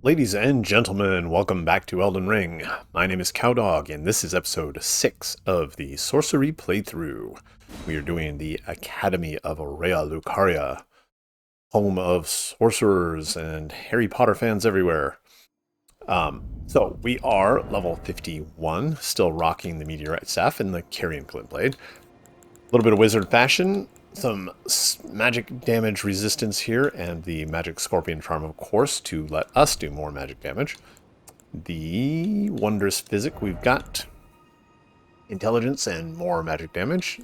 Ladies and gentlemen, welcome back to Elden Ring. My name is Cowdog, and this is episode 6 of the Sorcery playthrough. We are doing the Academy of Raya Lucaria, home of sorcerers and Harry Potter fans everywhere. So we are level 51, still rocking the Meteorite Staff and the Carrion Glint Blade. A little bit of wizard fashion, some magic damage resistance here, and the magic scorpion charm, of course, to let us do more magic damage. The wondrous physic we've got, intelligence and more magic damage.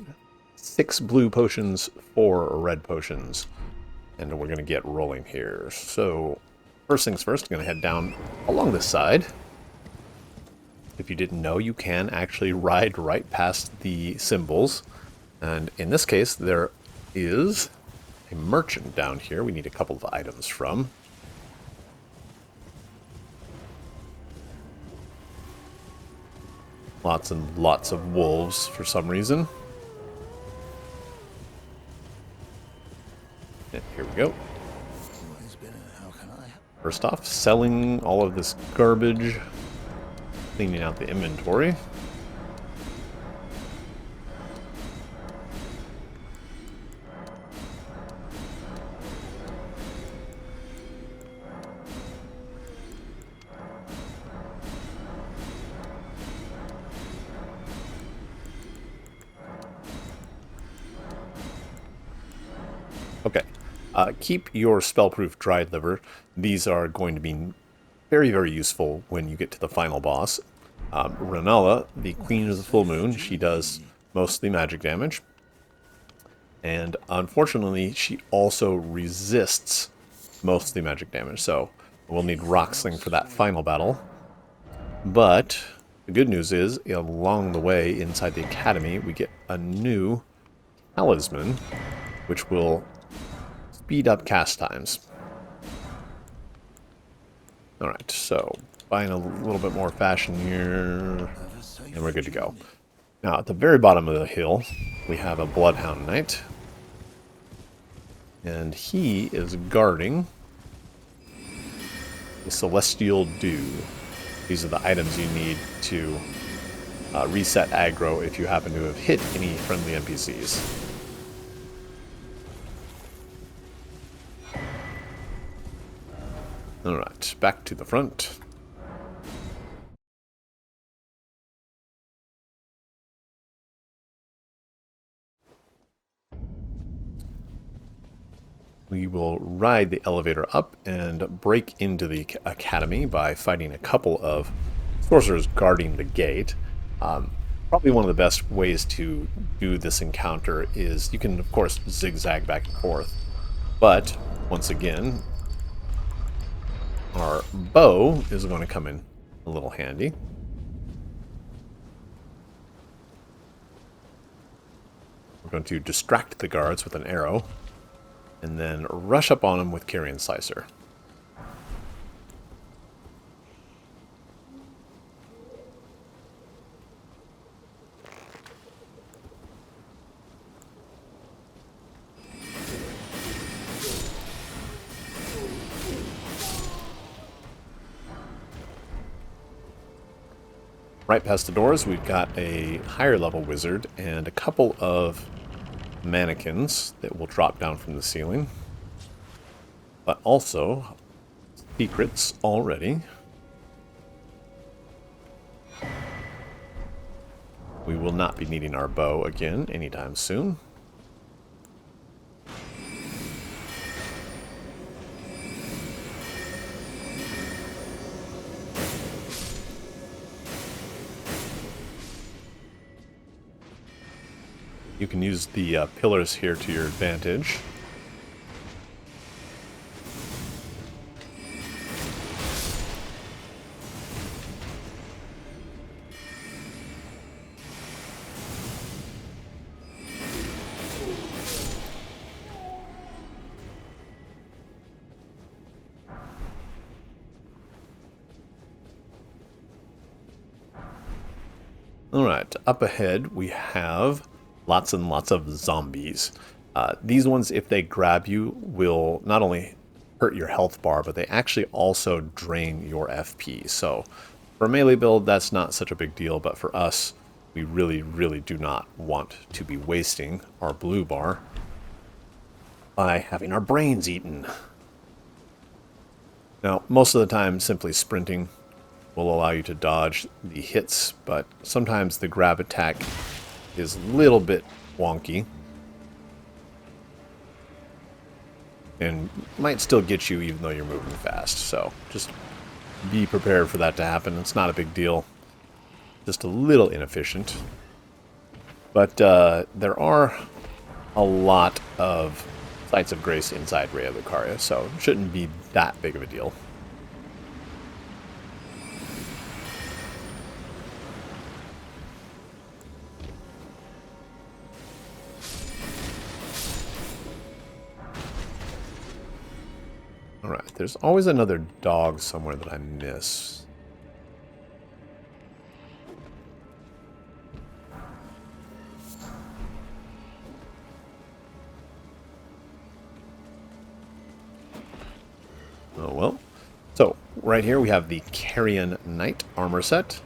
6 blue potions, 4 red potions, and we're going to get rolling here. So first things first, I'm going to head down along this side. If you didn't know, you can actually ride right past the symbols. And in this case, there is a merchant down here we need a couple of items from. Lots and lots of wolves for some reason. And here we go. First off, selling all of this garbage, cleaning out the inventory. Okay, keep your spellproof dried liver. These are going to be very, very useful when you get to the final boss. Renala, the Queen of the Full Moon, she does mostly magic damage. And unfortunately, she also resists mostly magic damage, so we'll need Rocksling for that final battle. But the good news is, along the way inside the academy, we get a new talisman, which will speed up cast times. Alright, so buying a little bit more fashion here, and we're good to go. Now, at the very bottom of the hill, we have a Bloodhound Knight. And he is guarding a Celestial Dew. These are the items you need to reset aggro if you happen to have hit any friendly NPCs. Alright, back to the front. We will ride the elevator up and break into the academy by fighting a couple of sorcerers guarding the gate. Probably one of the best ways to do this encounter is you can, of course, zigzag back and forth. But, once again, our bow is going to come in a little handy. We're going to distract the guards with an arrow, and then rush up on them with Carrion Slicer. Right past the doors, we've got a higher level wizard and a couple of mannequins that will drop down from the ceiling. But also, secrets already. We will not be needing our bow again anytime soon. You can use the pillars here to your advantage. Alright, up ahead we have lots and lots of zombies. These ones, if they grab you, will not only hurt your health bar, but they actually also drain your FP. So for a melee build, that's not such a big deal, but for us, we really, really do not want to be wasting our blue bar by having our brains eaten. Now, most of the time, simply sprinting will allow you to dodge the hits, but sometimes the grab attack is a little bit wonky and might still get you even though you're moving fast. So just be prepared for that to happen. It's not a big deal, just a little inefficient. But there are a lot of sites of grace inside Raya Lucaria, so it shouldn't be that big of a deal. Alright, there's always another dog somewhere that I miss. Oh well. So, right here we have the Carrion Knight armor set.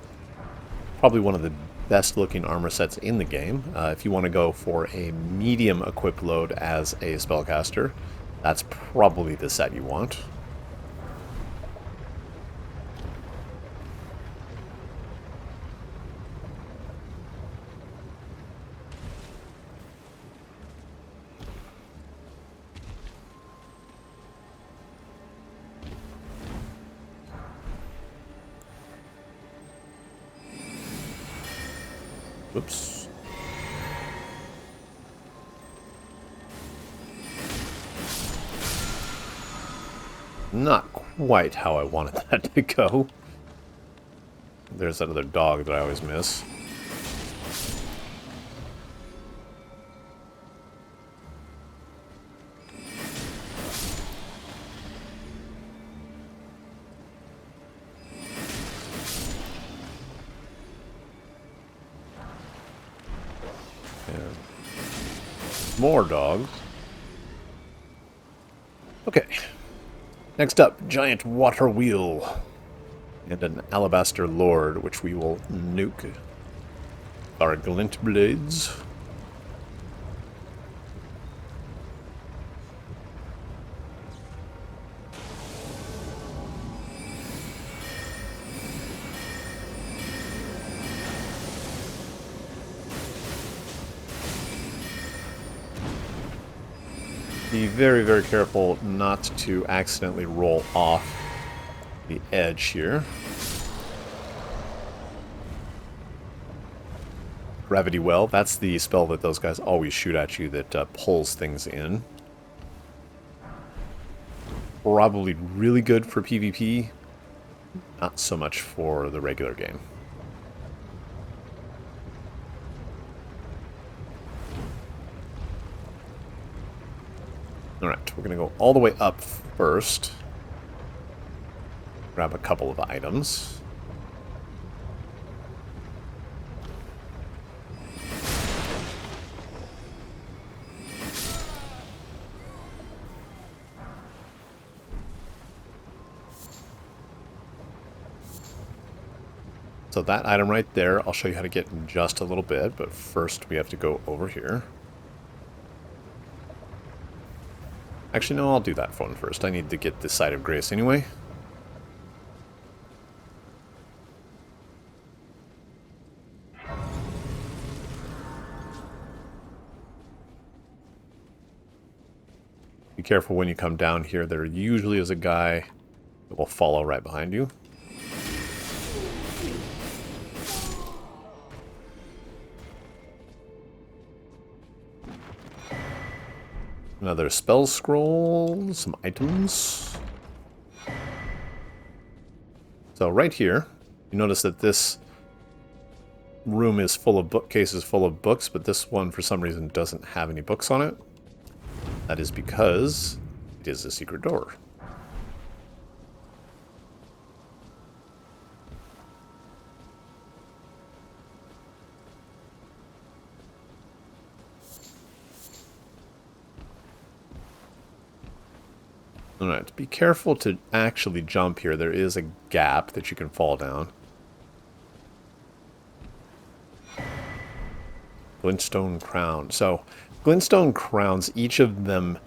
Probably one of the best looking armor sets in the game. If you want to go for a medium equip load as a spellcaster, that's probably the set you want. Oops. Not quite how I wanted that to go. There's that other dog that I always miss. And more dogs. Okay. Next up, giant water wheel. And an alabaster lord, which we will nuke. Our glint blades. Be very, very careful not to accidentally roll off the edge here. Gravity Well, that's the spell that those guys always shoot at you that pulls things in. Probably really good for PvP, not so much for the regular game. Alright, we're going to go all the way up first. Grab a couple of items. So that item right there, I'll show you how to get in just a little bit, but first we have to go over here. Actually, no, I'll do that one first. I need to get this side of grace anyway. Be careful when you come down here. There usually is a guy that will follow right behind you. Another spell scroll, some items. So right here, you notice that this room is full of bookcases full of books, but this one for some reason doesn't have any books on it. That is because it is a secret door. Alright, be careful to actually jump here. There is a gap that you can fall down. Glintstone crown. So, glintstone crowns, each of them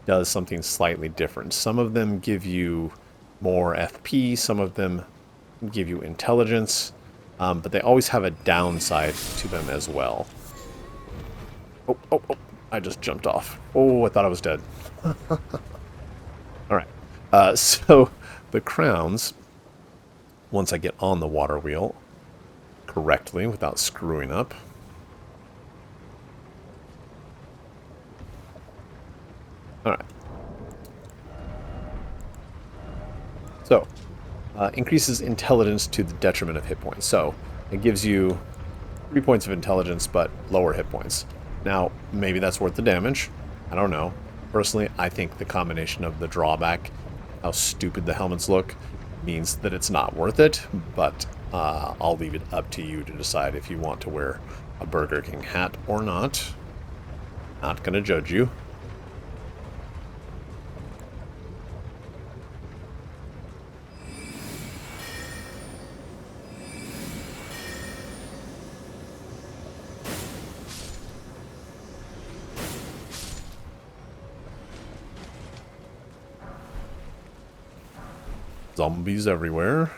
does something slightly different. Some of them give you more FP, some of them give you intelligence, but they always have a downside to them as well. Oh, I just jumped off. Oh, I thought I was dead. Alright, so the crowns, once I get on the water wheel correctly without screwing up. Alright. So, increases intelligence to the detriment of hit points. So, it gives you 3 points of intelligence, but lower hit points. Now, maybe that's worth the damage. I don't know. Personally, I think the combination of the drawback, how stupid the helmets look, means that it's not worth it, but I'll leave it up to you to decide if you want to wear a Burger King hat or not. Not gonna judge you. Zombies everywhere.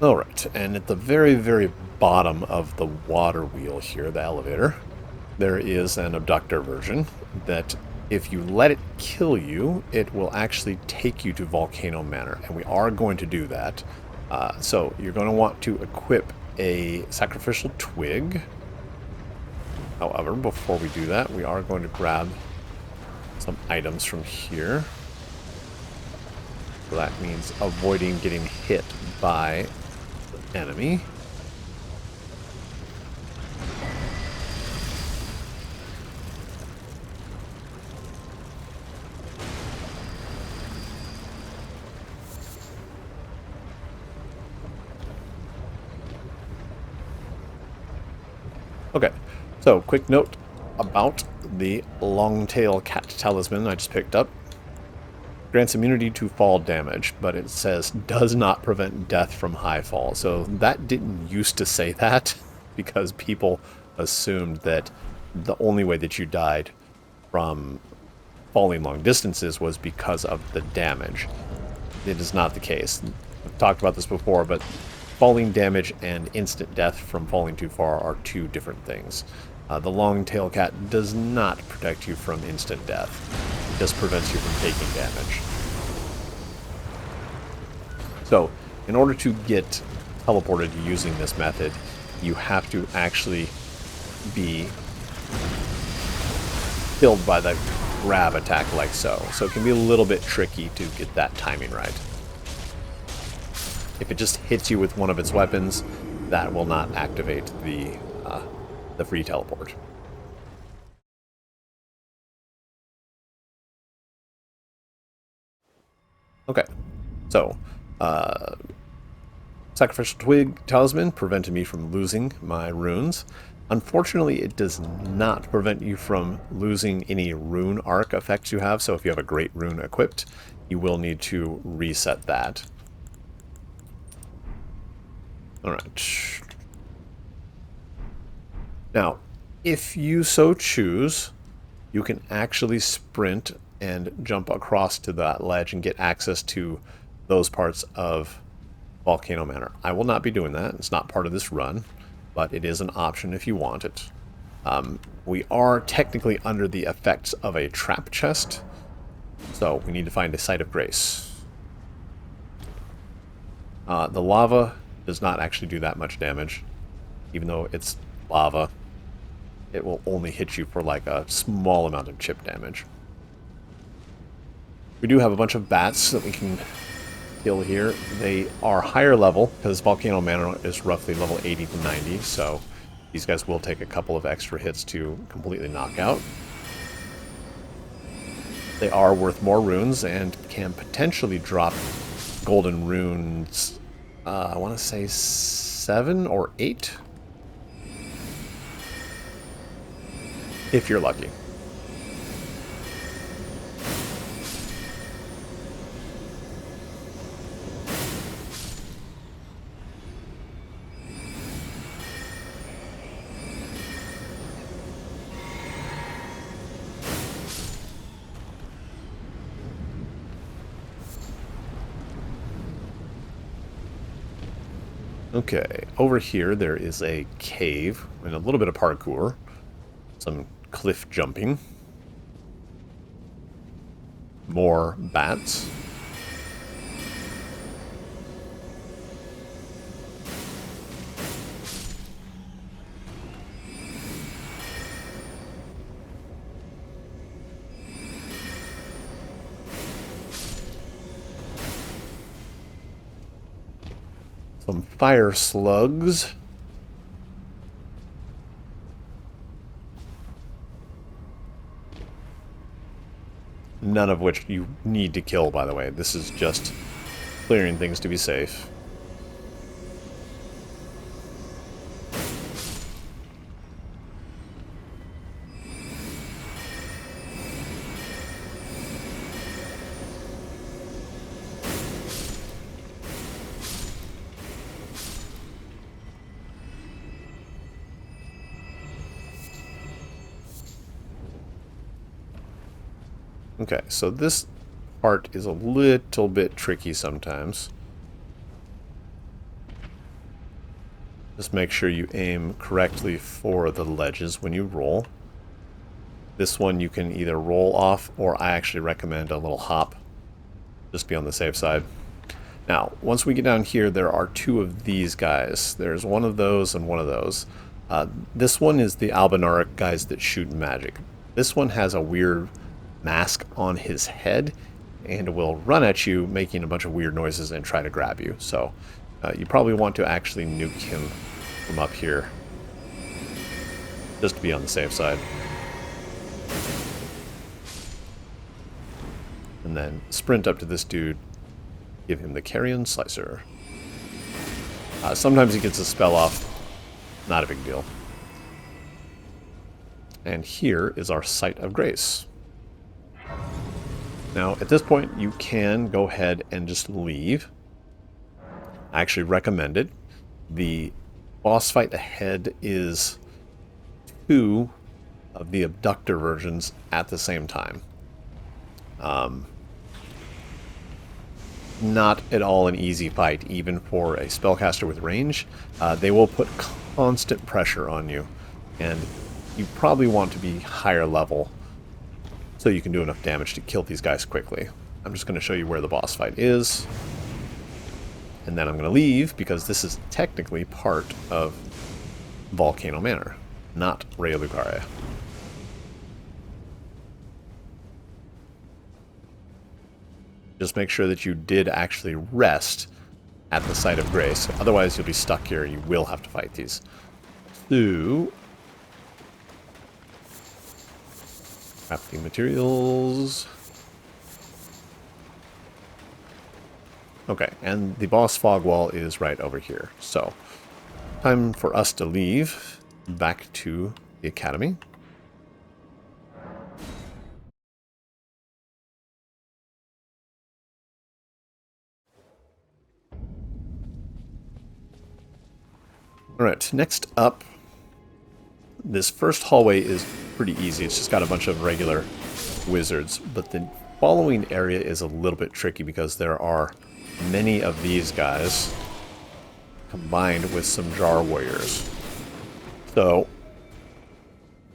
Alright, and at the very, very bottom of the water wheel here, the elevator, there is an abductor version that if you let it kill you, it will actually take you to Volcano Manor, and we are going to do that. So you're going to want to equip a sacrificial twig. However, before we do that, we are going to grab some items from here. So that means avoiding getting hit by the enemy. Okay, so quick note about the long-tail cat talisman I just picked up. Grants immunity to fall damage, but it says does not prevent death from high fall. So that didn't used to say that because people assumed that the only way that you died from falling long distances was because of the damage. It is not the case. I've talked about this before, but falling damage and instant death from falling too far are two different things. The long-tail cat does not protect you from instant death. It just prevents you from taking damage. So, in order to get teleported using this method, you have to actually be killed by the grab attack like so. So it can be a little bit tricky to get that timing right. If it just hits you with one of its weapons, that will not activate the free teleport. Okay, so sacrificial twig talisman prevented me from losing my runes. Unfortunately, it does not prevent you from losing any rune arc effects you have, so if you have a great rune equipped, you will need to reset that. Alright. Now, if you so choose, you can actually sprint and jump across to that ledge and get access to those parts of Volcano Manor. I will not be doing that. It's not part of this run, but it is an option if you want it. We are technically under the effects of a trap chest, so we need to find a site of grace. The lava does not actually do that much damage, even though it's lava. It will only hit you for like a small amount of chip damage. We do have a bunch of bats that we can kill here. They are higher level because Volcano Manor is roughly level 80 to 90, so these guys will take a couple of extra hits to completely knock out. They are worth more runes and can potentially drop golden runes, I want to say 7 or 8. If you're lucky. Okay, over here there is a cave and a little bit of parkour. Some cliff jumping. More bats. Some fire slugs. None of which you need to kill, by the way. This is just clearing things to be safe. Okay, so this part is a little bit tricky sometimes. Just make sure you aim correctly for the ledges when you roll. This one you can either roll off, or I actually recommend a little hop. Just be on the safe side. Now, once we get down here, there are two of these guys. There's one of those and one of those. This one is the Albinaric guys that shoot magic. This one has a weird mask on his head and will run at you, making a bunch of weird noises and try to grab you. So you probably want to actually nuke him from up here, just to be on the safe side. And then sprint up to this dude, give him the Carrion Slicer. Sometimes he gets a spell off, not a big deal. And here is our Site of Grace. Now, at this point, you can go ahead and just leave. I actually recommend it. The boss fight ahead is two of the abductor versions at the same time. Not at all an easy fight, even for a spellcaster with range. They will put constant pressure on you, and you probably want to be higher level so you can do enough damage to kill these guys quickly. I'm just going to show you where the boss fight is, and then I'm going to leave, because this is technically part of Volcano Manor, not Raya Lucaria. Just make sure that you did actually rest at the Site of Grace. Otherwise, you'll be stuck here and you will have to fight these. So, crafting materials. Okay, and the boss fog wall is right over here. So, time for us to leave back to the academy. Alright, next up, this first hallway is pretty easy. It's just got a bunch of regular wizards, but the following area is a little bit tricky because there are many of these guys combined with some jar warriors. So,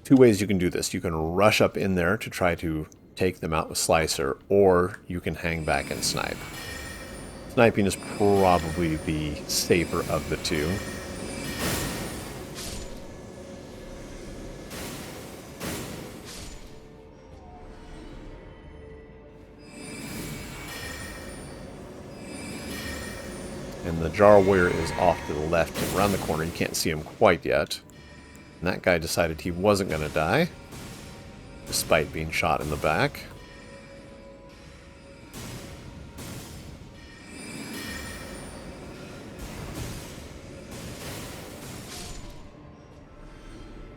two ways you can do this. You can rush up in there to try to take them out with Slicer, or you can hang back and snipe. Sniping is probably the safer of the two. And the jar warrior is off to the left and around the corner. You can't see him quite yet. And that guy decided he wasn't going to die, despite being shot in the back.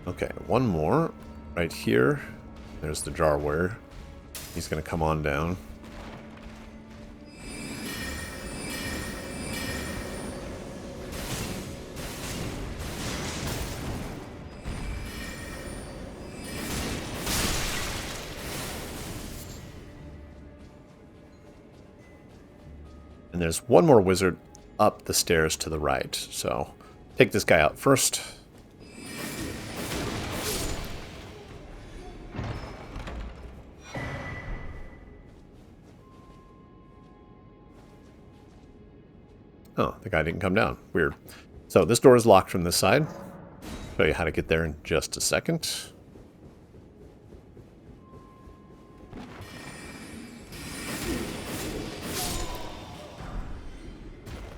Okay, one more right here. There's the jar warrior. He's going to come on down. And there's one more wizard up the stairs to the right. So take this guy out first. Oh, the guy didn't come down. Weird. So this door is locked from this side. Show you how to get there in just a second.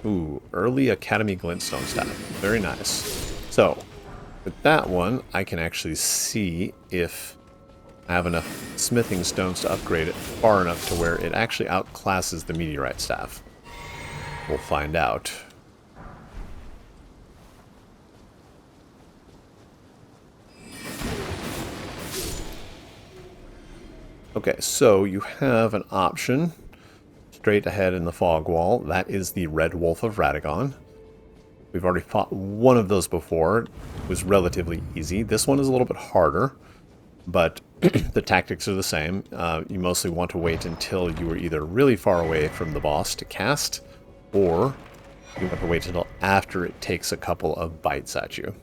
Ooh, early Academy Glintstone staff. Very nice. So, with that one, I can actually see if I have enough smithing stones to upgrade it far enough to where it actually outclasses the meteorite staff. We'll find out. Okay, so you have an option straight ahead in the fog wall. That is the Red Wolf of Radagon. We've already fought one of those before. It was relatively easy. This one is a little bit harder, but the tactics are the same. You mostly want to wait until you are either really far away from the boss to cast, or you want to wait until after it takes a couple of bites at you.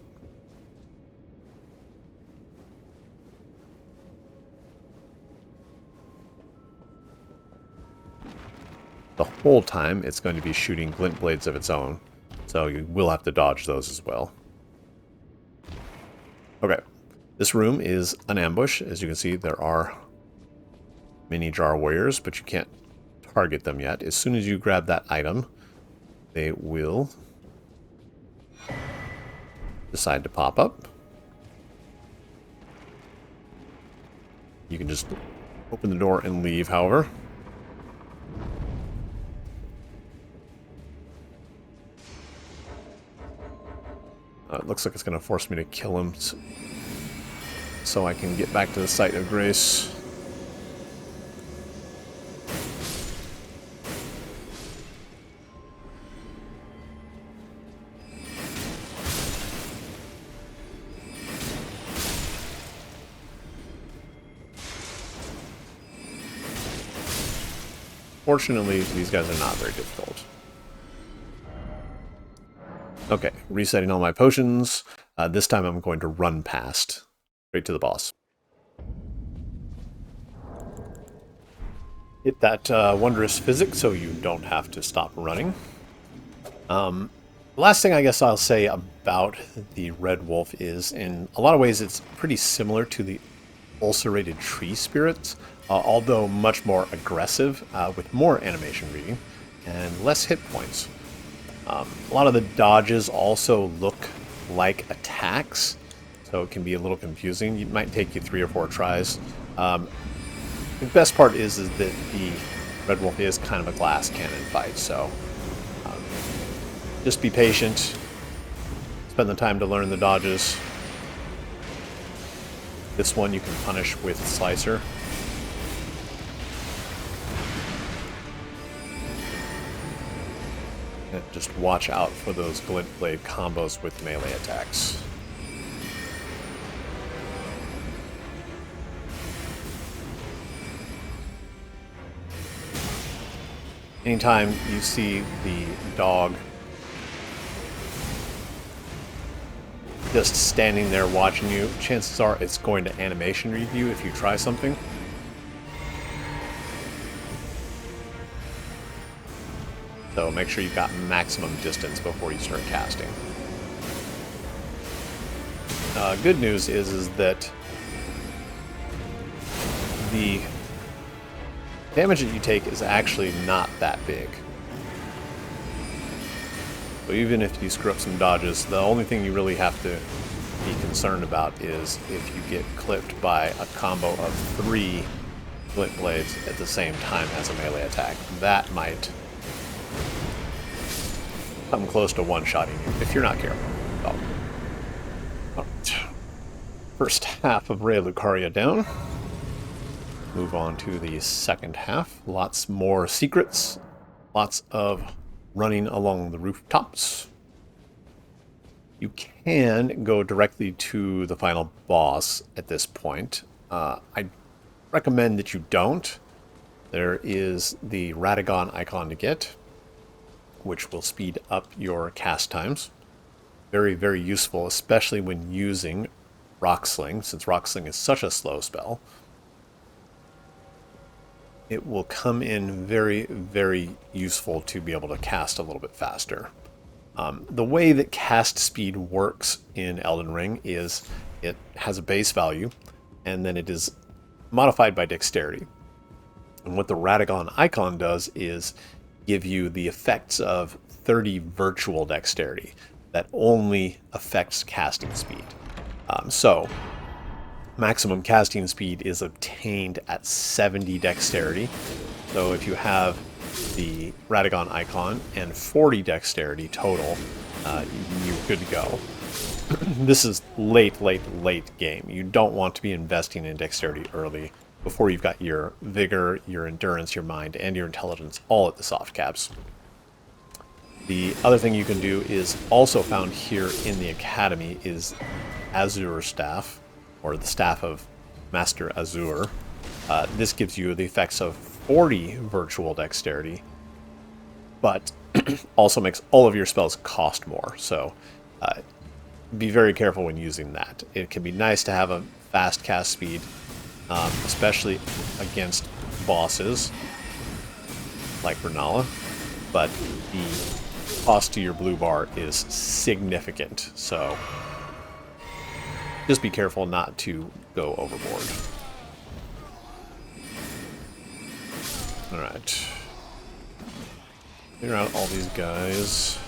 The whole time it's going to be shooting glint blades of its own, so you will have to dodge those as well. Okay, this room is an ambush. As you can see, there are mini jar warriors, but you can't target them yet. As soon as you grab that item, they will decide to pop up. You can just open the door and leave, however. It looks like it's going to force me to kill him so I can get back to the site of grace. Fortunately, these guys are not very difficult. Okay, resetting all my potions. This time I'm going to run past, straight to the boss. Hit that wondrous physic so you don't have to stop running. The last thing I guess I'll say about the Red Wolf is, in a lot of ways, it's pretty similar to the ulcerated tree spirits, although much more aggressive, with more animation reading and less hit points. A lot of the dodges also look like attacks, so it can be a little confusing. It might take you 3 or 4 tries. The best part is that the Red Wolf is kind of a glass cannon fight, so just be patient, spend the time to learn the dodges. This one you can punish with Slicer. And just watch out for those glint blade combos with melee attacks. Anytime you see the dog just standing there watching you, chances are it's going to animation read you if you try something. So make sure you've got maximum distance before you start casting. Good news is that the damage that you take is actually not that big. So even if you screw up some dodges, the only thing you really have to be concerned about is if you get clipped by a combo of 3 glint blades at the same time as a melee attack. That might come close to one-shotting you if you're not careful. Oh. First half of Raya Lucaria down. Move on to the second half. Lots more secrets. Lots of running along the rooftops. You can go directly to the final boss at this point. I recommend that you don't. There is the Radagon icon to get. which will speed up your cast times. Very, very useful, especially when using Rock Sling, since Rock Sling is such a slow spell. It will come in very, very useful to be able to cast a little bit faster. The way that cast speed works in Elden Ring is it has a base value, and then it is modified by dexterity. And what the Radagon icon does is give you the effects of 30 virtual dexterity that only affects casting speed. So maximum casting speed is obtained at 70 dexterity. So if you have the Radagon icon and 40 dexterity total, you're good to go. This is late game. You don't want to be investing in dexterity early before you've got your vigor, your endurance, your mind, and your intelligence all at the soft caps. The other thing you can do is also found here in the Academy is Azure Staff, or the Staff of Master Azure. This gives you the effects of 40 virtual dexterity, but also makes all of your spells cost more. So be very careful when using that. It can be nice to have a fast cast speed, especially against bosses like Bernala, but the cost to your blue bar is significant. So just be careful not to go overboard. Alright. Clear out all these guys.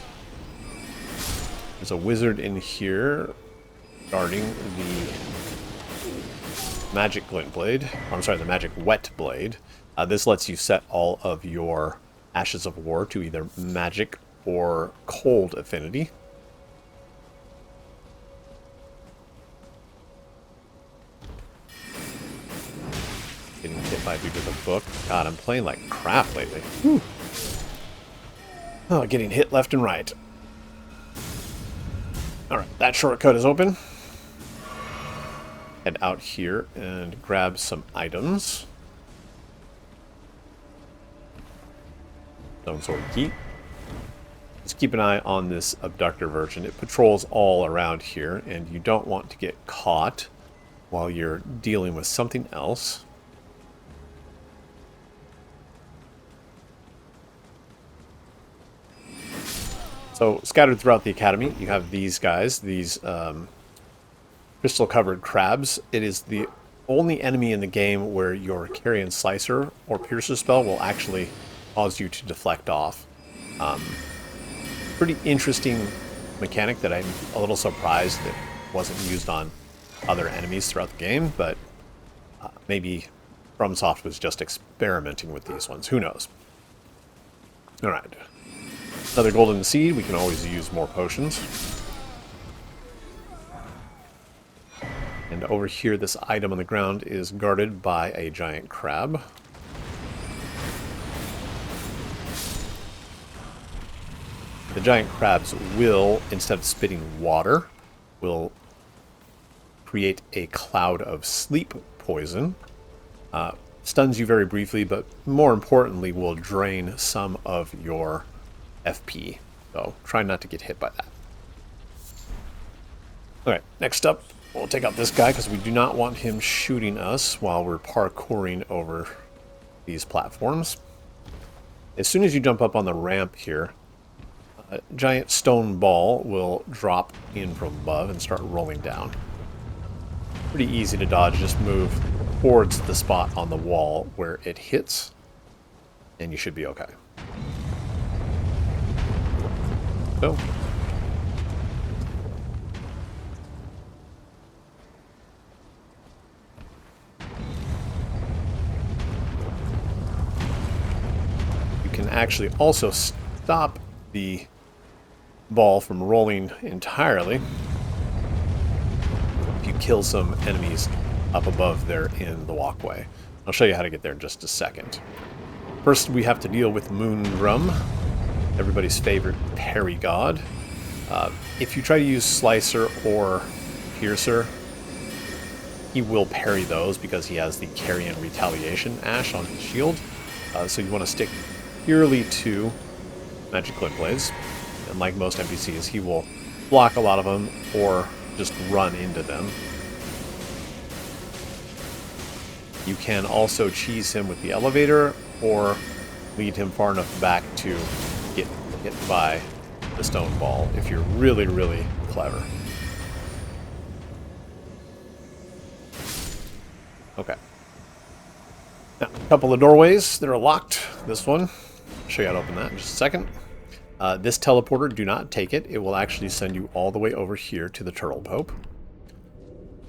There's a wizard in here guarding the magic glint blade. Or, I'm sorry, the magic wet blade. This lets you set all of your Ashes of War to either magic or cold affinity. Getting hit by a dude with a book. God, I'm playing like crap lately. Whew. Oh, getting hit left and right. Alright, that shortcut is open. Head out here and grab some items. Stone sword key. Just keep an eye on this abductor version. It patrols all around here, and you don't want to get caught while you're dealing with something else. So, scattered throughout the Academy, you have these guys, these crystal-covered crabs. It is the only enemy in the game where your Carrion Slicer or Piercer spell will actually cause you to deflect off. Pretty interesting mechanic that I'm a little surprised that wasn't used on other enemies throughout the game, but maybe FromSoft was just experimenting with these ones. Who knows? Alright. Another golden seed. We can always use more potions. And over here, this item on the ground is guarded by a giant crab. The giant crabs will, instead of spitting water, will create a cloud of sleep poison. Stuns you very briefly, but more importantly will drain some of your FP. So try not to get hit by that. Alright, next up, we'll take out this guy because we do not want him shooting us while we're parkouring over these platforms. As soon as you jump up on the ramp here, a giant stone ball will drop in from above and start rolling down. Pretty easy to dodge, just move towards the spot on the wall where it hits, and you should be okay. So, you can actually also stop the ball from rolling entirely if you kill some enemies up above there in the walkway. I'll show you how to get there in just a second. First, we have to deal with Moondrum, everybody's favorite parry god. If you try to use Slicer or Piercer, he will parry those because he has the Carrion Retaliation Ash on his shield. So you want to stick purely to magic glint blades. And like most NPCs, he will block a lot of them or just run into them. You can also cheese him with the elevator or lead him far enough back to get hit by the stone ball if you're really, really clever. Okay. Now, a couple of doorways that are locked. This one. I'll show you how to open that in just a second. This teleporter, do not take it. It will actually send you all the way over here to the Turtle Pope.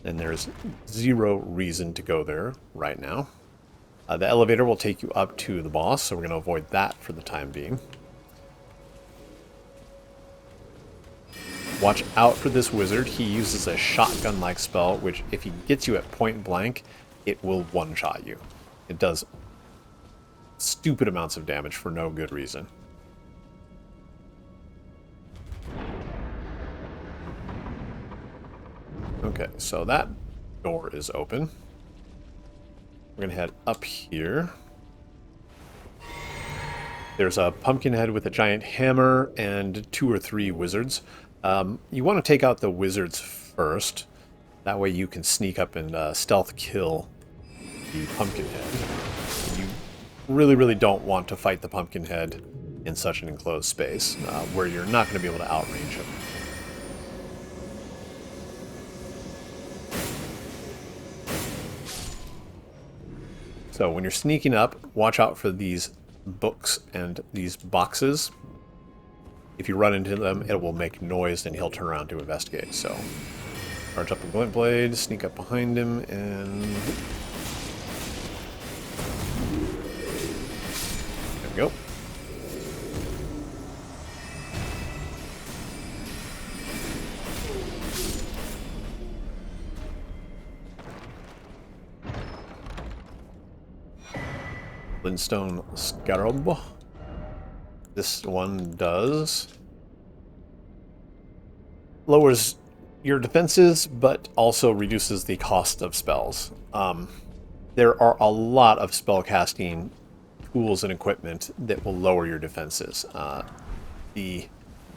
And there's zero reason to go there right now. The elevator will take you up to the boss, so we're going to avoid that for the time being. Watch out for this wizard. He uses a shotgun-like spell, which if he gets you at point blank, it will one-shot you. It does stupid amounts of damage for no good reason. Okay, so that door is open. We're going to head up here. There's a pumpkin head with a giant hammer and 2 or 3 wizards. You want to take out the wizards first. That way you can sneak up and stealth kill the pumpkin head. You really, really don't want to fight the pumpkin head in such an enclosed space where you're not going to be able to outrange him. So when you're sneaking up, watch out for these books and these boxes. If you run into them, it will make noise and he'll turn around to investigate. So charge up the glint blade, sneak up behind him, and there we go. Glintstone Scarab. This one lowers your defenses, but also reduces the cost of spells. There are a lot of spellcasting tools and equipment that will lower your defenses. The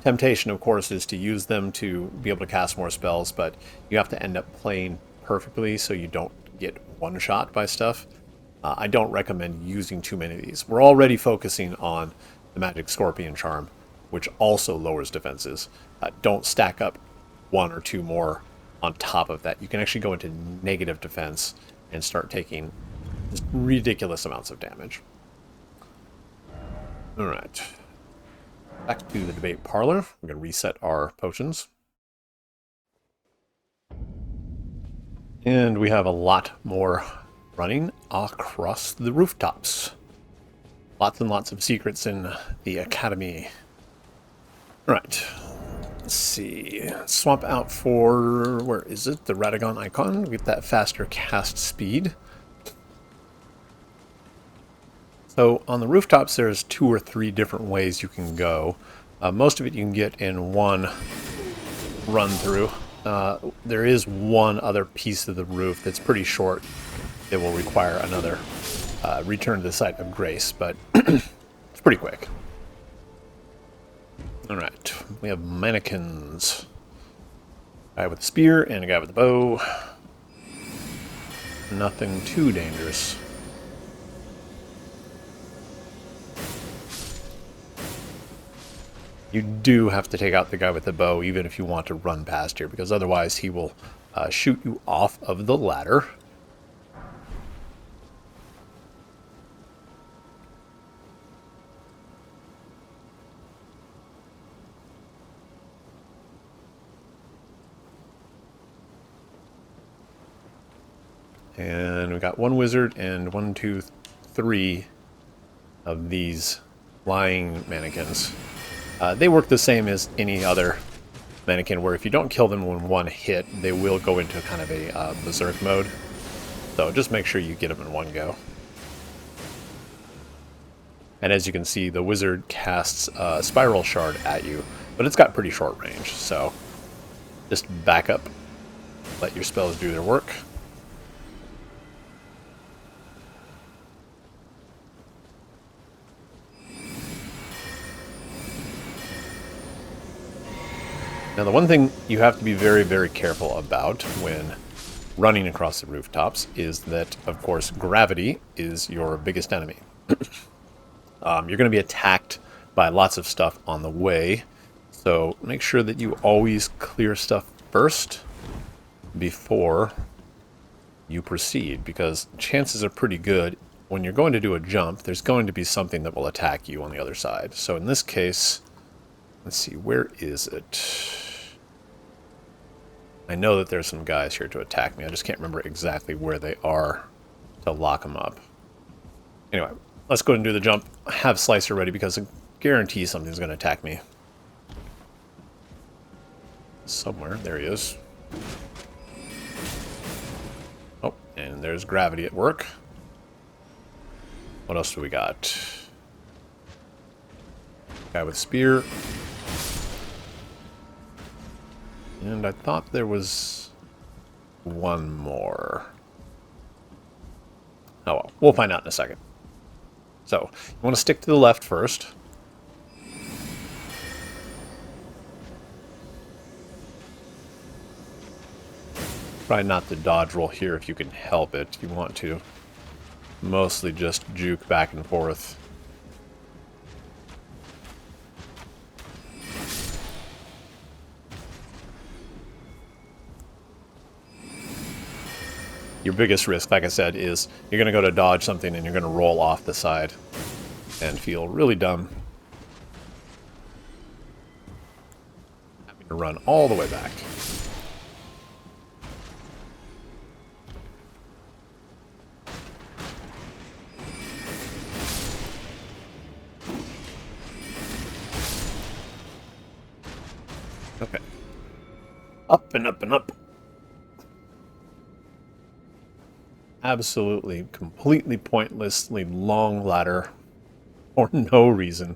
temptation, of course, is to use them to be able to cast more spells, but you have to end up playing perfectly so you don't get one-shot by stuff. I don't recommend using too many of these. We're already focusing on the Magic Scorpion Charm, which also lowers defenses. Don't stack up 1 or 2 more on top of that. You can actually go into negative defense and start taking just ridiculous amounts of damage. Alright. Back to the debate parlor. We're going to reset our potions. And we have a lot more running across the rooftops. Lots and lots of secrets in the academy. Alright. Let's see. Swap out for, where is it? The Radagon icon. Get that faster cast speed. So on the rooftops, there's 2 or 3 different ways you can go. Most of it you can get in one run through. There is one other piece of the roof that's pretty short. It will require another return to the site of grace, but it's pretty quick. Alright, we have mannequins. A guy with a spear and a guy with a bow. Nothing too dangerous. You do have to take out the guy with the bow even if you want to run past here, because otherwise he will shoot you off of the ladder. And we got 1 wizard and 1, 2, 3 of these flying mannequins. They work the same as any other mannequin, where if you don't kill them in one hit, they will go into kind of a berserk mode. So just make sure you get them in one go. And as you can see, the wizard casts a spiral shard at you, but it's got pretty short range, so just back up, let your spells do their work. Now, the one thing you have to be very, very careful about when running across the rooftops is that, of course, gravity is your biggest enemy. You're going to be attacked by lots of stuff on the way, so make sure that you always clear stuff first before you proceed, because chances are pretty good when you're going to do a jump, there's going to be something that will attack you on the other side. So in this case, let's see, where is it? I know that there's some guys here to attack me. I just can't remember exactly where they are to lock them up. Anyway, let's go ahead and do the jump. Have Slicer ready because I guarantee something's going to attack me. Somewhere. There he is. Oh, and there's gravity at work. What else do we got? Guy with spear. And I thought there was one more. Oh well, we'll find out in a second. So, you want to stick to the left first. Try not to dodge roll here if you can help it. You want to mostly just juke back and forth. Your biggest risk, like I said, is you're going to go to dodge something and you're going to roll off the side and feel really dumb. Having to run all the way back. Okay. Up and up and up. Absolutely, completely pointlessly long ladder for no reason.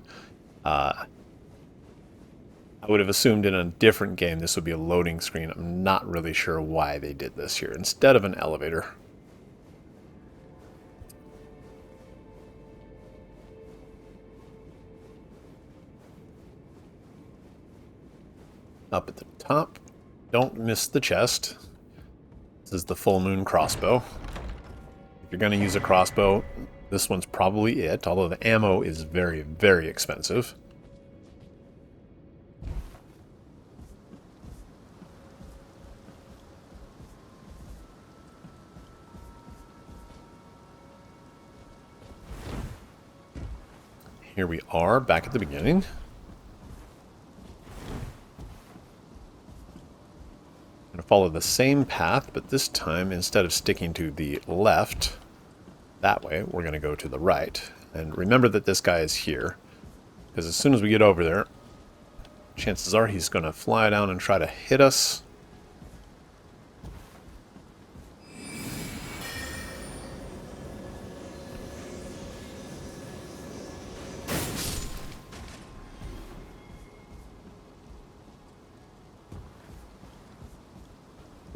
I would have assumed in a different game this would be a loading screen. I'm not really sure why they did this here instead of an elevator. Up at the top. Don't miss the chest. This is the full moon crossbow. If you're going to use a crossbow, this one's probably it, although the ammo is very, very expensive. Here we are, back at the beginning. I'm going to follow the same path, but this time, instead of sticking to the left, that way, we're going to go to the right. And remember that this guy is here, because as soon as we get over there, chances are he's going to fly down and try to hit us.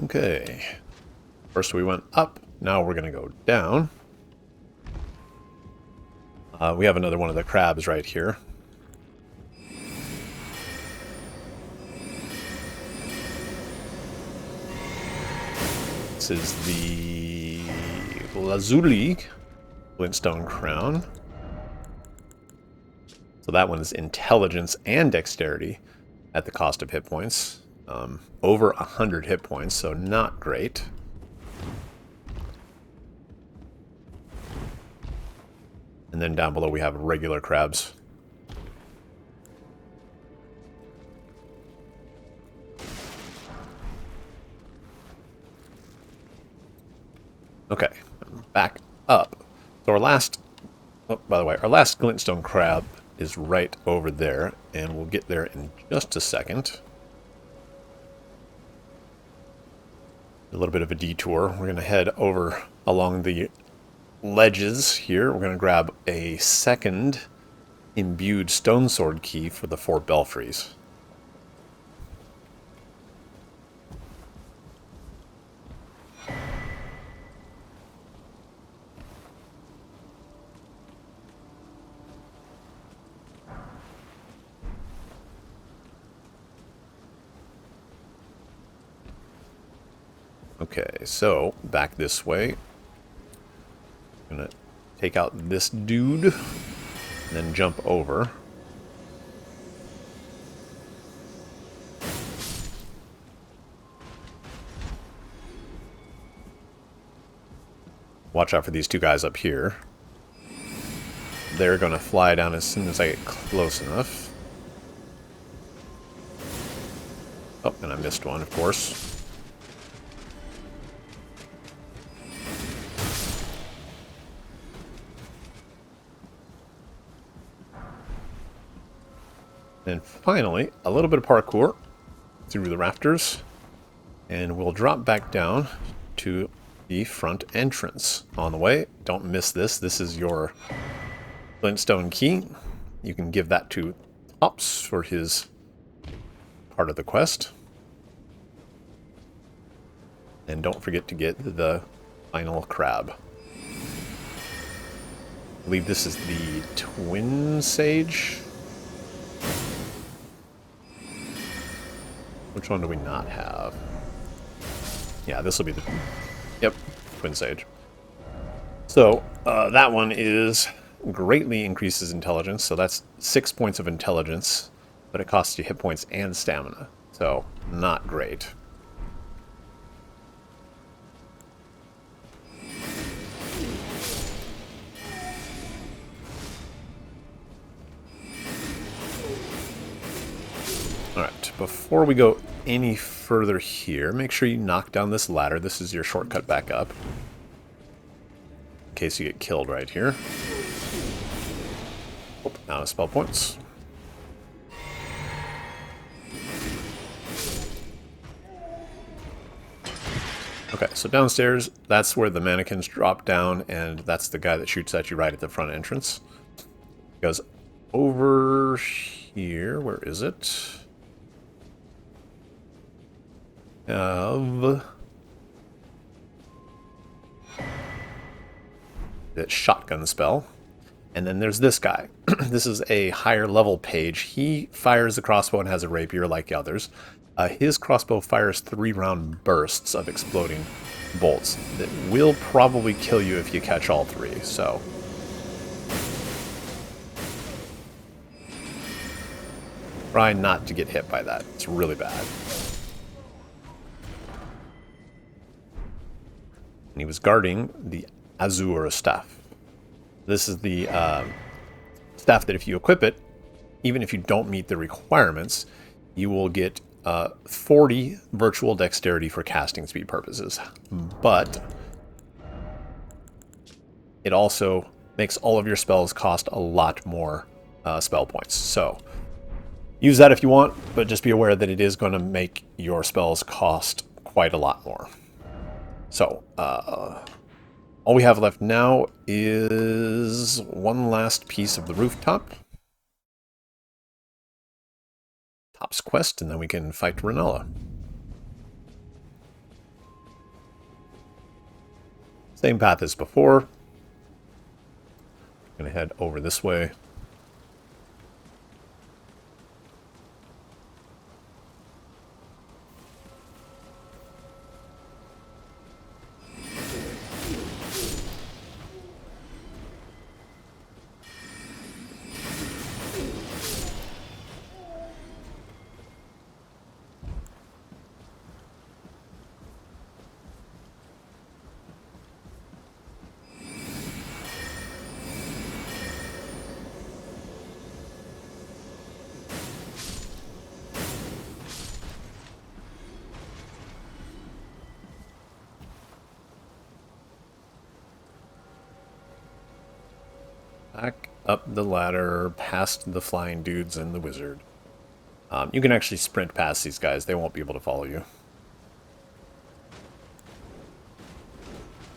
Okay. First we went up, now we're going to go down. We have another one of the crabs right here. This is the Lazuli Glintstone Crown. So that one is intelligence and dexterity at the cost of hit points. Over 100 hit points, so not great. And then down below we have regular crabs. Okay, back up. So our last, oh, by the way, our last glintstone crab is right over there, and we'll get there in just a second. A little bit of a detour. We're going to head over along the ledges here. We're going to grab a second imbued stone sword key for the 4 belfries. Okay, so back this way. Gonna take out this dude, and then jump over. Watch out for these two guys up here. They're gonna fly down as soon as I get close enough. Oh, and I missed one, of course. And finally, a little bit of parkour through the rafters. And we'll drop back down to the front entrance. On the way, don't miss this. This is your Flintstone key. You can give that to Tops for his part of the quest. And don't forget to get the final crab. I believe this is the Twin Sage. Which one do we not have? Yeah, this will be the... Yep, Twin Sage. So, that one is greatly increases intelligence, so that's 6 points of intelligence, but it costs you hit points and stamina, so not great. Alright, before we go any further here, make sure you knock down this ladder. This is your shortcut back up. In case you get killed right here. Oh, out of spell points. Okay, so downstairs, that's where the mannequins drop down, and that's the guy that shoots at you right at the front entrance. Because over here, where is it? Of that shotgun spell. And then there's this guy. This is a higher level page. He fires the crossbow and has a rapier like the others. His crossbow fires 3-round bursts of exploding bolts that will probably kill you if you catch all 3, so... Try not to get hit by that. It's really bad. And he was guarding the Azure staff. This is the staff that if you equip it, even if you don't meet the requirements, you will get 40 virtual dexterity for casting speed purposes. But it also makes all of your spells cost a lot more spell points. So use that if you want, but just be aware that it is going to make your spells cost quite a lot more. So, all we have left now is one last piece of the rooftop. Top's quest, and then we can fight Renala. Same path as before. Gonna head over this way. Back up the ladder, past the flying dudes and the wizard. You can actually sprint past these guys. They won't be able to follow you.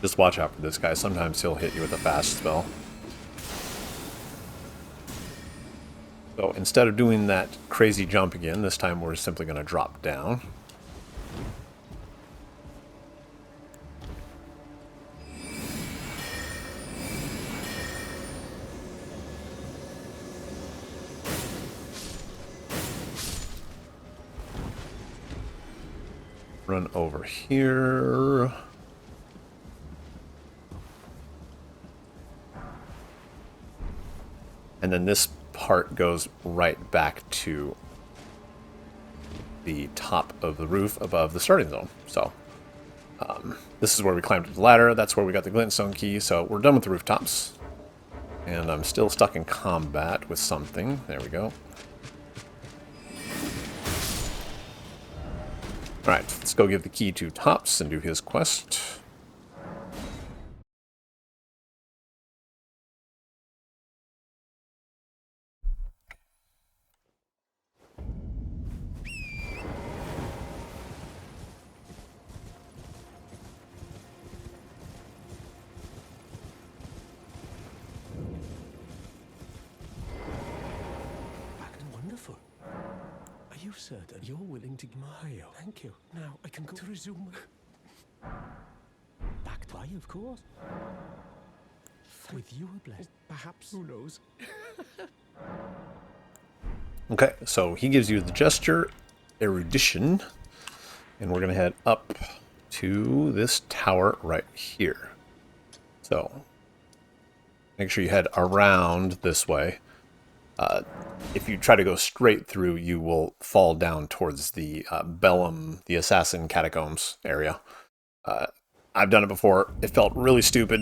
Just watch out for this guy. Sometimes he'll hit you with a fast spell. So instead of doing that crazy jump again, this time we're simply going to drop down. Run over here. And then this part goes right back to the top of the roof above the starting zone. So this is where we climbed up the ladder. That's where we got the glintstone key. So we're done with the rooftops. And I'm still stuck in combat with something. There we go. Alright, let's go give the key to Tops and do his quest. Wonderful. Are you certain you're willing to... Mario, thank you. Now I can go to resume... Back to Raya, of course. With you a blessing. Perhaps. Who knows? Okay, so he gives you the gesture, erudition, and we're going to head up to this tower right here. So, make sure you head around this way. If you try to go straight through, you will fall down towards the Bellum, the Assassin Catacombs area. I've done it before. It felt really stupid.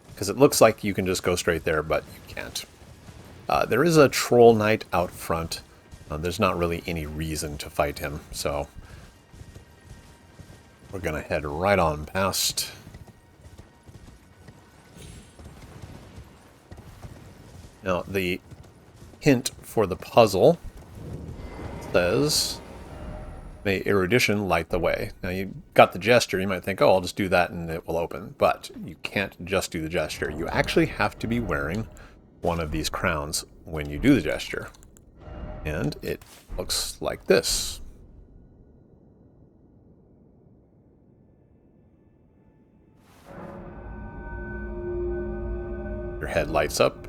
Because it looks like you can just go straight there, but you can't. There is a Troll Knight out front. There's not really any reason to fight him, so we're going to head right on past. Now, the hint for the puzzle says, may erudition light the way. Now, you got the gesture. You might think, oh, I'll just do that and it will open. But you can't just do the gesture. You actually have to be wearing one of these crowns when you do the gesture. And it looks like this. Your head lights up.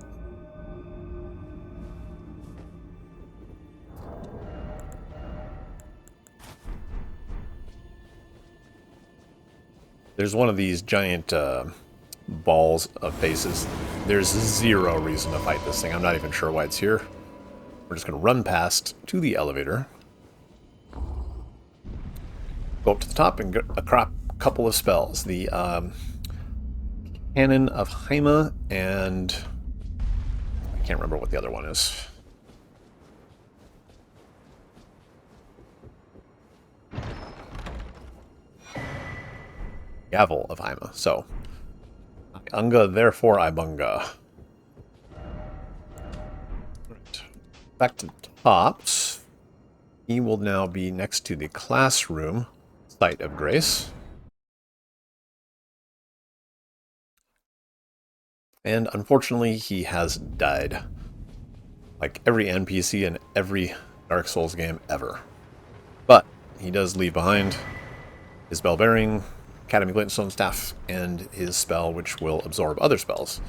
There's one of these giant balls of faces. There's zero reason to fight this thing. I'm not even sure why it's here. We're just going to run past to the elevator. Go up to the top and get a couple of spells. The Cannon of Haima and... I can't remember what the other one is. Gavel of Haima. So, Unga, therefore I bunga. Right. Back to Tops. He will now be next to the classroom, Site of Grace. And unfortunately, he has died. Like every NPC in every Dark Souls game ever. But he does leave behind his bell bearing, Academy Glintstone Staff, and his spell, which will absorb other spells.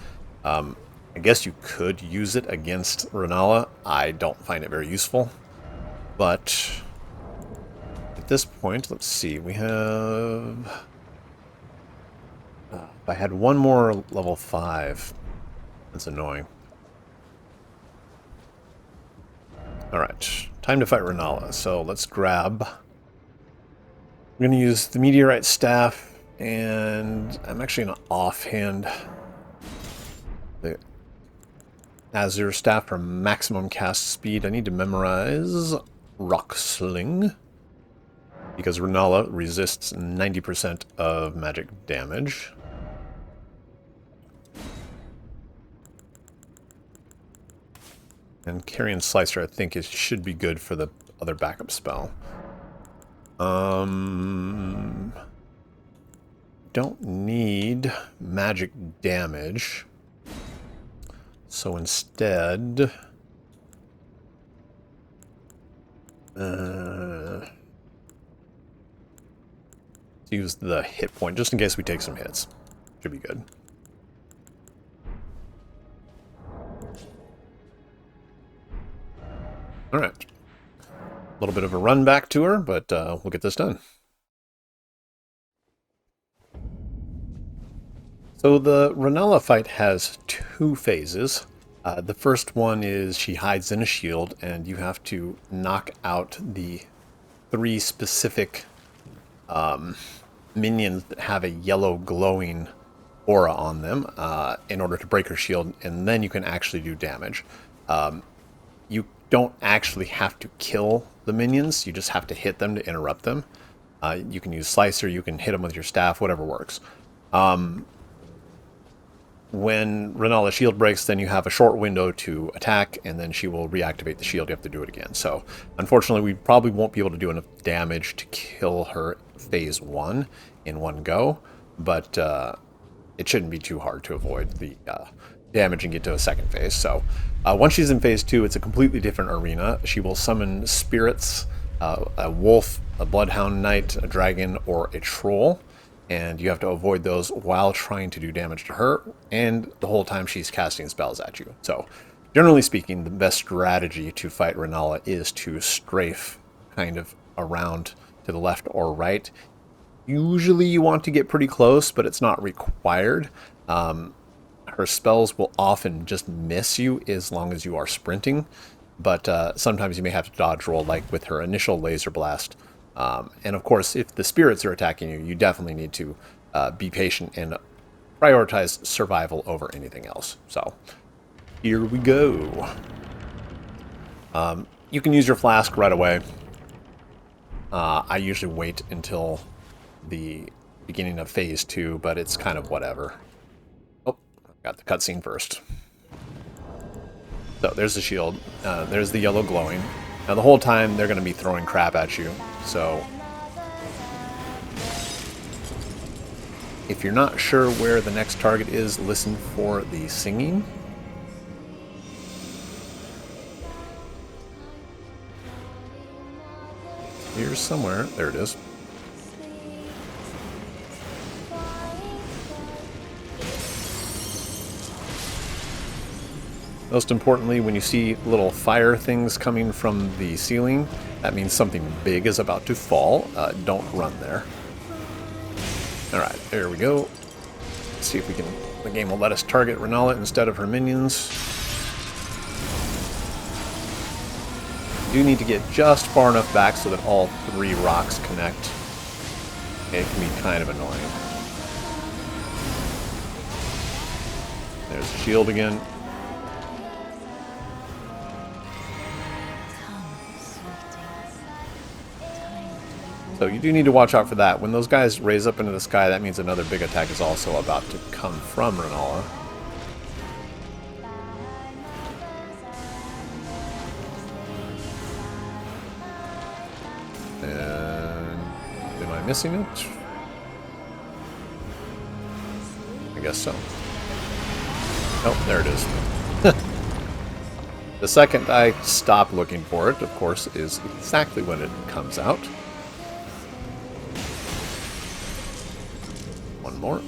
I guess you could use it against Renala. I don't find it very useful. But at this point, let's see. We have... if I had one more level 5, that's annoying. Alright, time to fight Renala. So let's grab... I'm going to use the Meteorite Staff, and I'm actually going to offhand the Azure Staff for maximum cast speed. I need to memorize Rock Sling, because Renala resists 90% of magic damage. And Carrion Slicer, I think, should be good for the other backup spell. Don't need magic damage. So instead... use the hit point, just in case we take some hits. Should be good. Alright. little bit of a run back to her, but we'll get this done. So the Ranella fight has two phases. The first one is she hides in a shield, and you have to knock out the three specific minions that have a yellow glowing aura on them in order to break her shield, and then you can actually do damage. You don't actually have to kill the minions, you just have to hit them to interrupt them. You can use Slicer, you can hit them with your staff, whatever works. When Renella's shield breaks, then you have a short window to attack, and then she will reactivate the shield. You have to do it again. So, unfortunately, we probably won't be able to do enough damage to kill her phase 1 in one go, but it shouldn't be too hard to avoid the damage and get to a second phase. So, once she's in phase 2, it's a completely different arena. She will summon spirits, a wolf, a bloodhound knight, a dragon, or a troll. And you have to avoid those while trying to do damage to her, and the whole time she's casting spells at you. So, generally speaking, the best strategy to fight Renala is to strafe kind of around to the left or right. Usually you want to get pretty close, but it's not required. Her spells will often just miss you as long as you are sprinting, but sometimes you may have to dodge roll, like with her initial laser blast. And of course, if the spirits are attacking you, you definitely need to be patient and prioritize survival over anything else. So, here we go. You can use your flask right away. I usually wait until the beginning of phase 2, but it's kind of whatever. Oh, got the cutscene first. So, there's the shield. There's the yellow glowing. Now, the whole time, they're going to be throwing crap at you. So, if you're not sure where the next target is, listen for the singing. Here's somewhere. There it is. Most importantly, when you see little fire things coming from the ceiling, that means something big is about to fall. Don't run there. Alright, there we go. Let's see if we can... The game will let us target Renala instead of her minions. You do need to get just far enough back so that all three rocks connect. It can be kind of annoying. There's the shield again. So you do need to watch out for that. When those guys raise up into the sky, that means another big attack is also about to come from Renala. And am I missing it? I guess so. Oh, there it is. The second I stop looking for it, of course, is exactly when it comes out. More.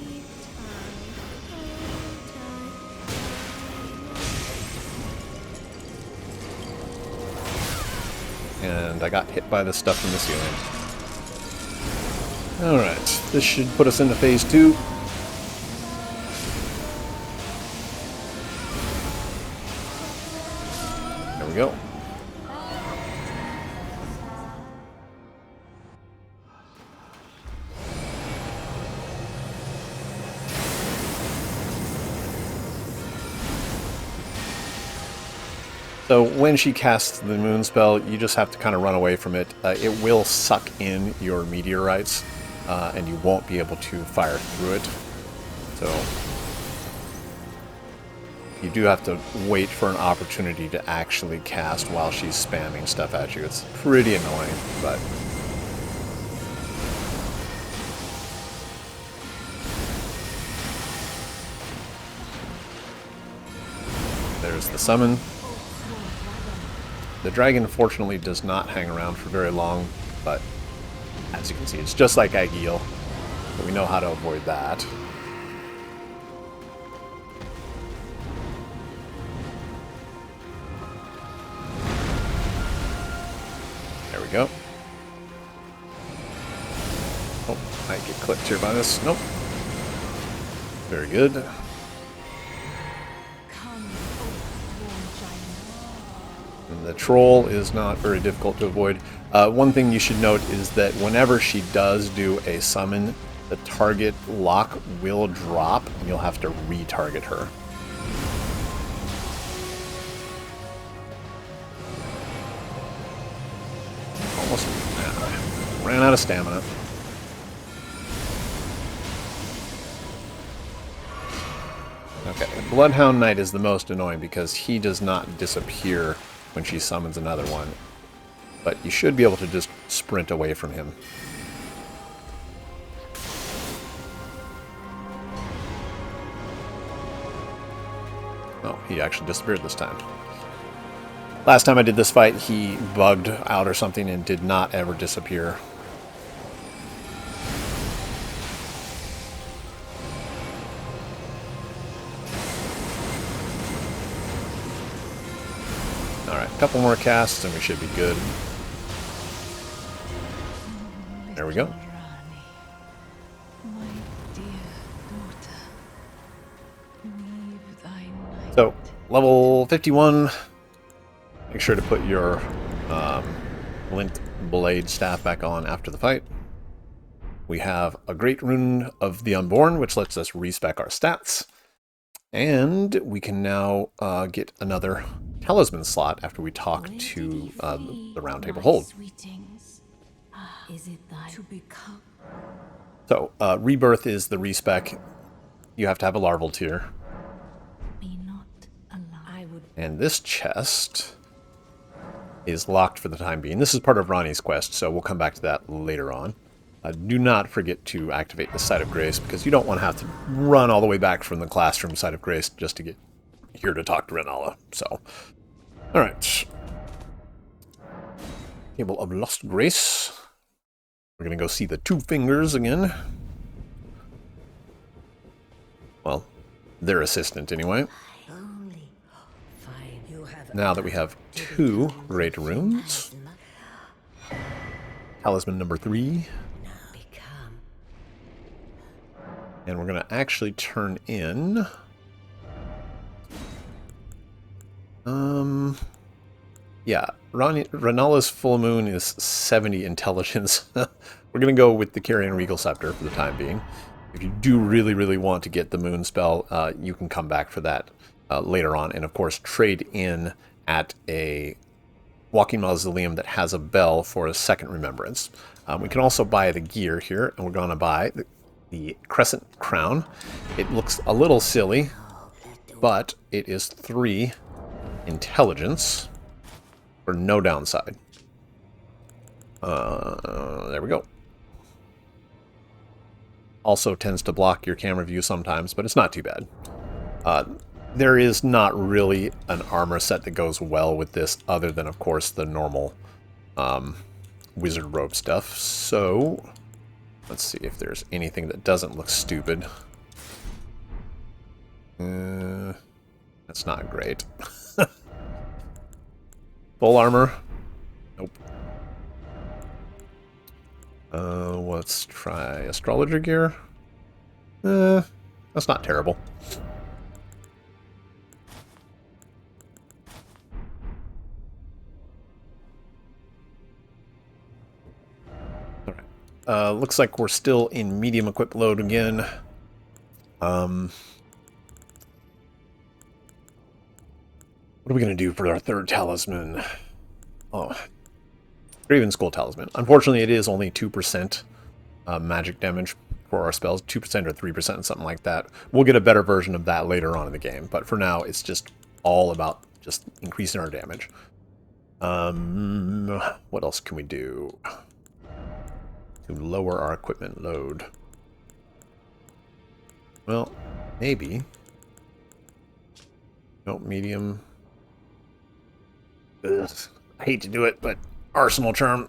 And I got hit by the stuff in the ceiling. Alright, this should put us into phase 2. There we go. So when she casts the moon spell, you just have to kind of run away from it. It will suck in your meteorites, and you won't be able to fire through it. So you do have to wait for an opportunity to actually cast while she's spamming stuff at you. It's pretty annoying, but... There's the summon. The dragon, fortunately, does not hang around for very long, but as you can see, it's just like Agheel, but we know how to avoid that. There we go. Oh, I get clipped here by this. Nope. Very good. And the troll is not very difficult to avoid. One thing you should note is that whenever she does do a summon, the target lock will drop, and you'll have to retarget her. Almost ran out of stamina. Okay, Bloodhound Knight is the most annoying because he does not disappear when she summons another one. But you should be able to just sprint away from him. Oh, he actually disappeared this time. Last time I did this fight, he bugged out or something and did not ever disappear. Alright, a couple more casts and we should be good. There we go. So, level 51. Make sure to put your Lint Blade Staff back on after the fight. We have a Great Rune of the Unborn, which lets us respec our stats. And we can now get another Talisman slot after we talk to the Round Table Hold. So, Rebirth is the respec. You have to have a larval tier. And this chest is locked for the time being. This is part of Ronnie's quest, so we'll come back to that later on. Do not forget to activate the Site of Grace, because you don't want to have to run all the way back from the classroom Site of Grace just to get here to talk to Renala. So, alright. Table of Lost Grace. We're going to go see the Two Fingers again. Well, their assistant anyway. Now that we have 2 Great Runes. Talisman number 3. And we're going to actually turn in... yeah, Renala's full moon is 70 intelligence. We're going to go with the Carrion Regal Scepter for the time being. If you do really, really want to get the moon spell, you can come back for that later on. And of course, trade in at a walking mausoleum that has a bell for a second remembrance. We can also buy the gear here, and we're going to buy the Crescent Crown. It looks a little silly, but it is 3 intelligence for no downside. There we go. Also tends to block your camera view sometimes, but it's not too bad. There is not really an armor set that goes well with this, other than, of course, the normal wizard robe stuff. So, let's see if there's anything that doesn't look stupid. That's not great. Full armor? Nope. Let's try astrologer gear. That's not terrible. Alright. Looks like we're still in medium equip load again. What are we going to do for our third talisman? Oh, Graven Skull Talisman. Unfortunately, it is only 2% magic damage for our spells. 2% or 3%, something like that. We'll get a better version of that later on in the game. But for now, it's just all about just increasing our damage. What else can we do to lower our equipment load? Well, maybe. No, medium. Ugh, I hate to do it, but Arsenal Charm.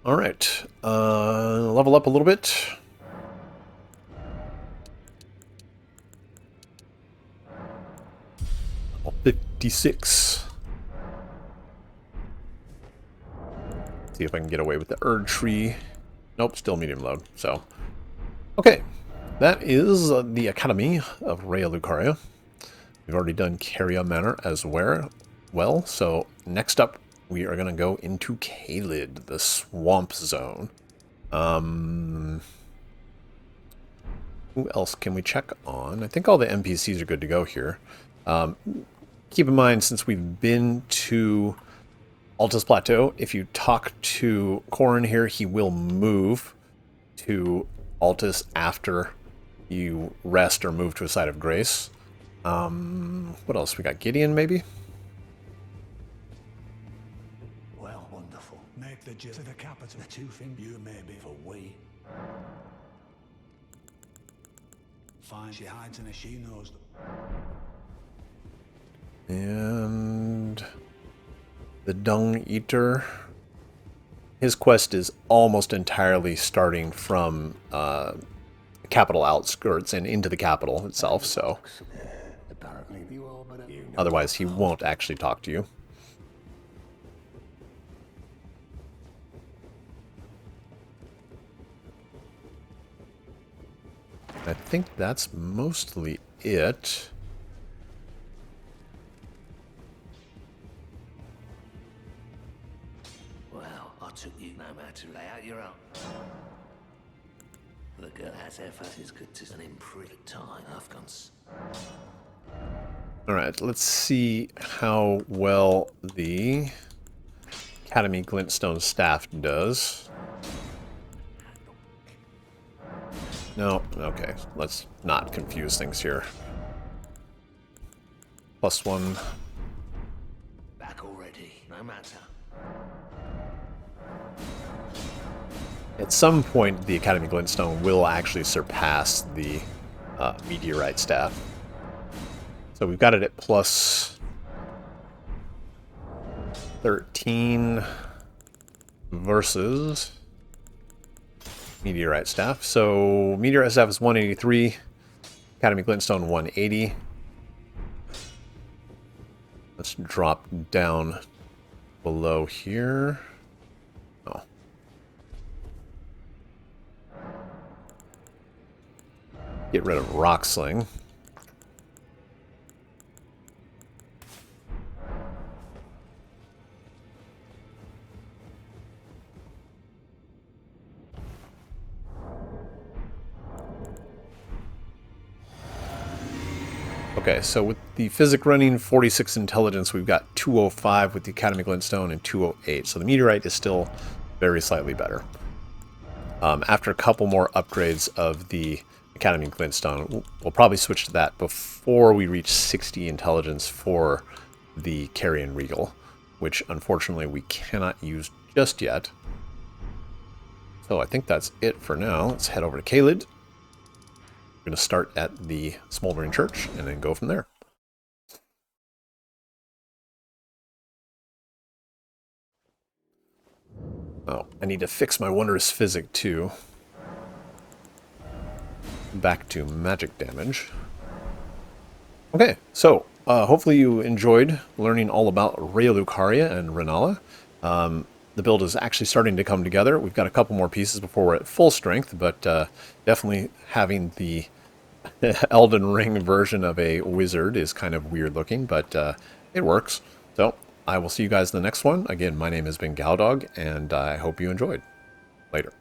Alright. Level up a little bit. Level 56. See if I can get away with the Erd Tree. Nope, still medium load. So, okay. That is the Academy of Raya Lucaria. We've already done Caria Manor as well. So, next up, we are going to go into Caelid, the Swamp Zone. Who else can we check on? I think all the NPCs are good to go here. Keep in mind, since we've been to Altus Plateau, if you talk to Corin here, he will move to Altus after you rest or move to a site of grace. What else? We got Gideon, maybe? Well, wonderful. Make the journey to the capital. The two things you may be for we. Fine, she hides in a she knows. And the Dung Eater. His quest is almost entirely starting from capital outskirts and into the capital itself, so otherwise he won't actually talk to you. I think that's mostly it. Well, I took you no matter to lay out your own. The girl has effort is good to an improved time. Afghans. Alright, let's see how well the Academy Glintstone staff does. No, okay, let's not confuse things here. +1. Back already, no matter. At some point, the Academy Glintstone will actually surpass the Meteorite staff. So we've got it at +13 versus Meteorite staff. So Meteorite staff is 183, Academy Glintstone 180. Let's drop down below here. Oh. Get rid of Rock Sling. Okay, so with the Physic running 46 Intelligence, we've got 205 with the Academy Glintstone and 208. So the Meteorite is still very slightly better. After a couple more upgrades of the Academy Glintstone, we'll probably switch to that before we reach 60 Intelligence for the Carrion Regal, which unfortunately we cannot use just yet. So I think that's it for now. Let's head over to Caelid. We're going to start at the Smoldering Church and then go from there. Oh, I need to fix my Wondrous Physic too. Back to magic damage. Okay, so hopefully you enjoyed learning all about Raya Lucaria and Rennala. The build is actually starting to come together. We've got a couple more pieces before we're at full strength, but definitely having the Elden Ring version of a wizard is kind of weird looking, but it works. So I will see you guys in the next one. Again, my name has been Galdog, and I hope you enjoyed. Later.